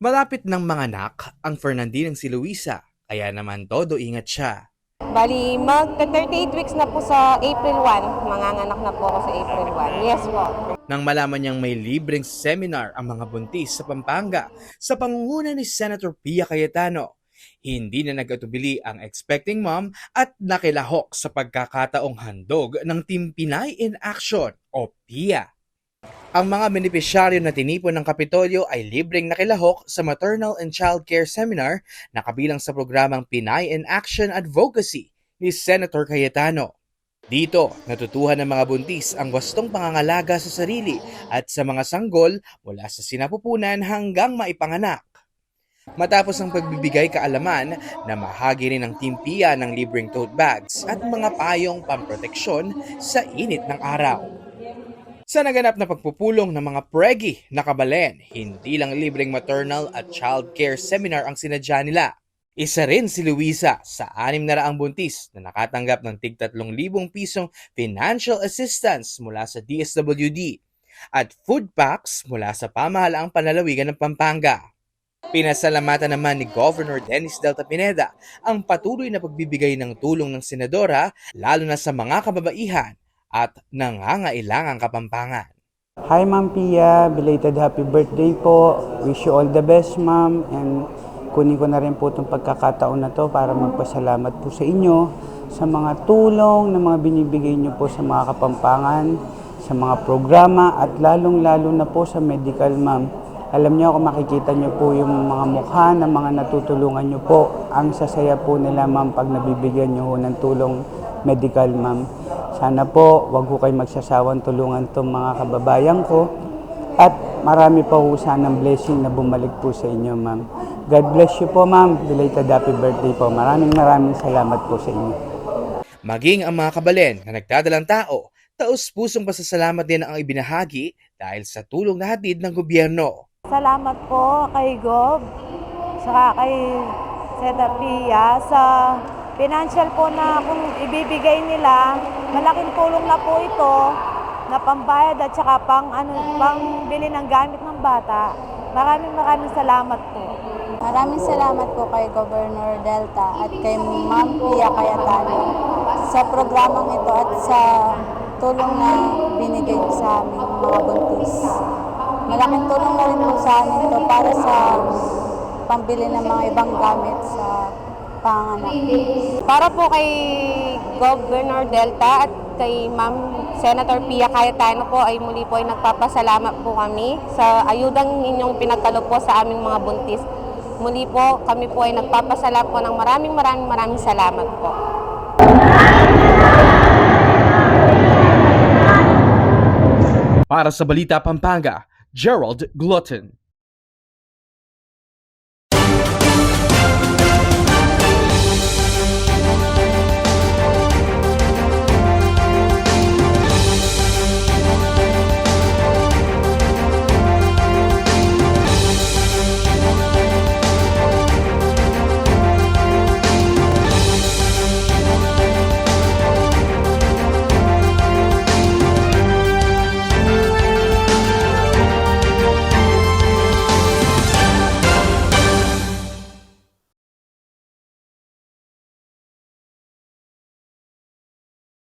Malapit ng manganak ang Fernandinang si Luisa, kaya naman todo ingat siya. Bali, mag-38 weeks na po sa April 1. Manganganak na po ako sa April 1. Yes po. Nang malaman niyang may libreng seminar ang mga buntis sa Pampanga sa pangunguna ni Senator Pia Cayetano, hindi na nag-atubili ang expecting mom at nakilahok sa pagkakataong handog ng Team Pinay in Action o PIA. Ang mga benepisyaryo na tinipon ng Kapitolyo ay libreng nakilahok sa Maternal and Child Care Seminar na kabilang sa programang Pinay in Action Advocacy ni Senator Cayetano. Dito, natutuhan ng mga buntis ang wastong pangangalaga sa sarili at sa mga sanggol mula sa sinapupunan hanggang maipanganak. Matapos ang pagbibigay kaalaman, namahagi rin ng Team PIA ng libreng tote bags at mga payong pamproteksyon sa init ng araw. Sa naganap na pagpupulong ng mga pregi na kabalen, hindi lang libreng maternal at child care seminar ang sinadya nila. Isa rin si Luisa sa 600 buntis na nakatanggap ng tig 3,000 pisong financial assistance mula sa DSWD at food packs mula sa pamahalaang panlalawigan ng Pampanga. Pinasalamatan naman ni Governor Dennis Delta Pineda ang patuloy na pagbibigay ng tulong ng senadora lalo na sa mga kababaihan at nangangailangang Kapampangan. Hi Ma'am Pia, belated happy birthday po. Wish you all the best ma'am, and kunin ko na rin po itong pagkakataon na to para magpasalamat po sa inyo sa mga tulong na mga binibigay niyo po sa mga Kapampangan, sa mga programa at lalong-lalo na po sa medical ma'am. Alam niyo, kung makikita niyo po yung mga mukha ng mga natutulungan niyo po, ang sasaya po nila ma'am pag nabibigyan niyo ng tulong medical ma'am. Sana po, wag ko kayo magsasawang tulungan itong mga kababayan ko at marami pa po sanang blessing na bumalik po sa inyo ma'am. God bless you po ma'am. Belated happy birthday po. Maraming salamat po sa inyo. Maging ang mga kabalen na nagdadalang tao, taus-pusong pasasalamat din ang ibinahagi dahil sa tulong na hatid ng gobyerno. Salamat po kay Gob, saka kay Senator Pia sa financial po na kung ibibigay nila. Malaking tulong na po ito na pambayad at saka pangbili ng gamit ng bata. Maraming salamat po. Maraming salamat po kay Governor Delta at kay Ma'am Pia Cayetano sa programang ito at sa tulong na binigay sa aming mga buntis. Malaking tulong na rin po sa amin ito para sa pambili ng mga ibang gamit sa panganak. Para po kay Governor Delta at kay Ma'am Senator Pia Cayetano po ay muli po ay nagpapasalamat po kami sa ayudang inyong pinagkaloob po sa aming mga buntis. Muli po kami po ay nagpapasalamat po ng maraming salamat po. Para sa Balita Pampanga, Gerald Glutton.